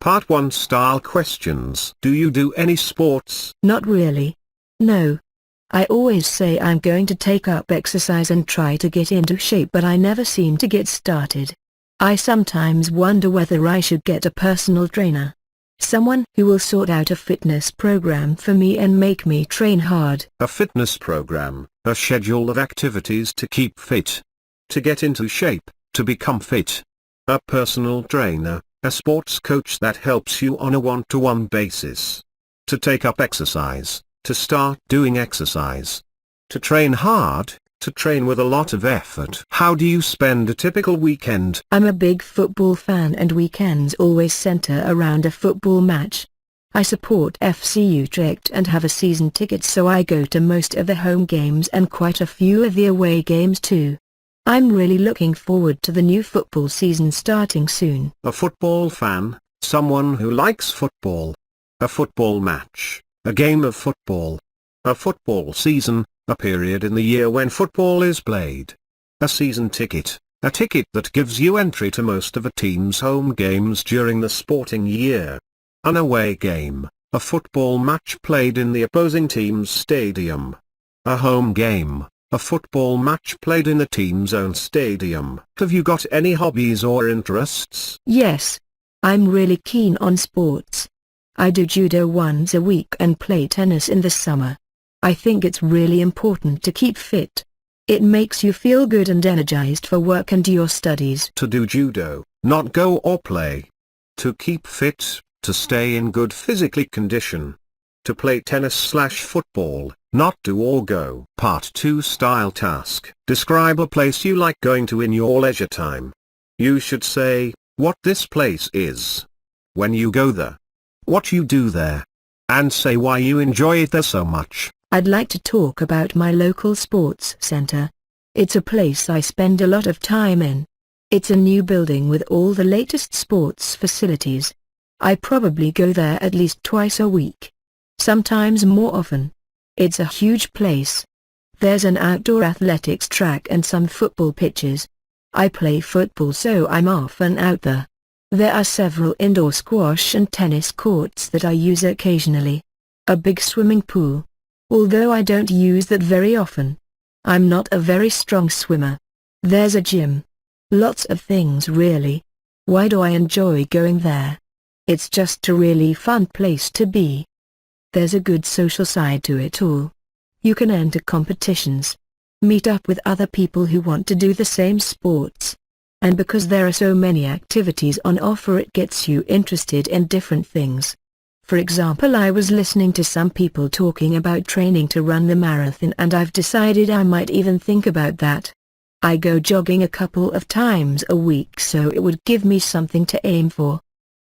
Part 1 Style Questions. Do you do any sports? Not really. No. I always say I'm going to take up exercise and try to get into shape, but I never seem to get started. I sometimes wonder whether I should get a personal trainer. Someone who will sort out a fitness program for me and make me train hard. A fitness program, a schedule of activities to keep fit. To get into shape, to become fit. A personal trainer, a sports coach that helps you on a one-to-one basis. To take up exercise, to start doing exercise. To train hard, to train with a lot of effort. How do you spend a typical weekend? I'm a big football fan and weekends always center around a football match. I support FC Utrecht and have a season ticket, so I go to most of the home games and quite a few of the away games too. I'm really looking forward to the new football season starting soon. A football fan, someone who likes football. A football match, a game of football. A football season, a period in the year when football is played. A season ticket, a ticket that gives you entry to most of a team's home games during the sporting year. An away game, a football match played in the opposing team's stadium. A home game, a football match played in the team's own stadium. Have you got any hobbies or interests? Yes. I'm really keen on sports. I do judo once a week and play tennis in the summer. I think it's really important to keep fit. It makes you feel good and energized for work and your studies. To do judo, not go or play. To keep fit, to stay in good physical condition. To play tennis/football, not do or go. Part 2 Style Task. Describe a place you like going to in your leisure time. You should say, what this place is. When you go there. What you do there. And say why you enjoy it there so much. I'd like to talk about my local sports center. It's a place I spend a lot of time in. It's a new building with all the latest sports facilities. I probably go there at least twice a week. Sometimes more often. It's a huge place. There's an outdoor athletics track and some football pitches. I play football, so I'm often out there. There are several indoor squash and tennis courts that I use occasionally. A big swimming pool. Although I don't use that very often. I'm not a very strong swimmer. There's a gym. Lots of things really. Why do I enjoy going there? It's just a really fun place to be. There's a good social side to it all. You can enter competitions. Meet up with other people who want to do the same sports. And because there are so many activities on offer, it gets you interested in different things. For example, I was listening to some people talking about training to run the marathon, and I've decided I might even think about that. I go jogging a couple of times a week, so it would give me something to aim for.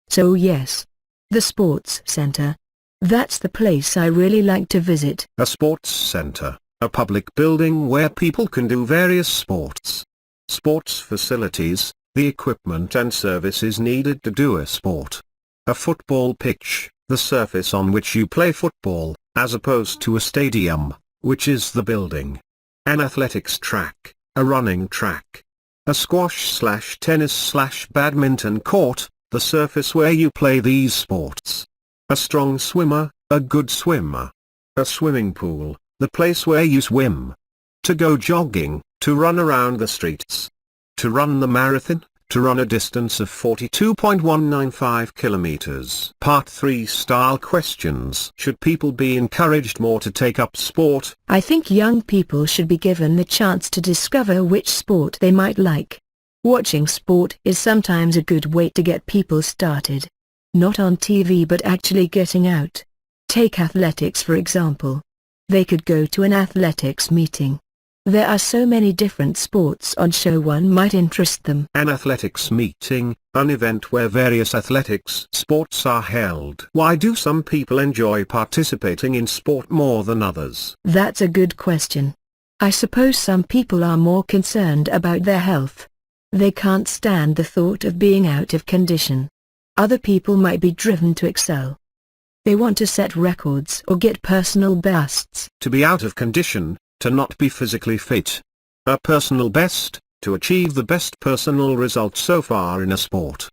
So yes. The sports center. That's the place I really like to visit. A sports center, a public building where people can do various sports. Sports facilities, the equipment and services needed to do a sport. A football pitch, the surface on which you play football, as opposed to a stadium, which is the building. An athletics track, a running track. A squash/tennis/badminton court, the surface where you play these sports. A strong swimmer, a good swimmer. A swimming pool, the place where you swim. To go jogging, to run around the streets. To run the marathon. To run a distance of 42.195 kilometers. Part 3 Style Questions. Should people be encouraged more to take up sport? I think young people should be given the chance to discover which sport they might like. Watching sport is sometimes a good way to get people started. Not on TV, but actually getting out. Take athletics for example. They could go to an athletics meeting. There are so many different sports on show, one might interest them. An athletics meeting, an event where various athletics sports are held. Why do some people enjoy participating in sport more than others? That's a good question. I suppose some people are more concerned about their health. They can't stand the thought of being out of condition. Other people might be driven to excel. They want to set records or get personal bests. To be out of condition, to not be physically fit. A personal best, to achieve the best personal result so far in a sport.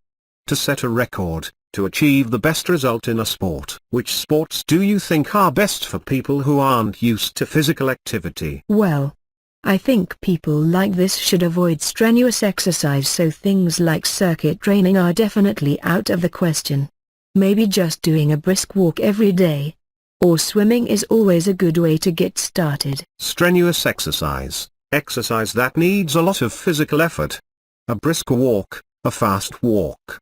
To set a record, to achieve the best result in a sport. Which sports do you think are best for people who aren't used to physical activity? Well, I think people like this should avoid strenuous exercise, so things like circuit training are definitely out of the question. Maybe just doing a brisk walk every day. Or swimming is always a good way to get started. Strenuous exercise, exercise that needs a lot of physical effort. A brisk walk, a fast walk,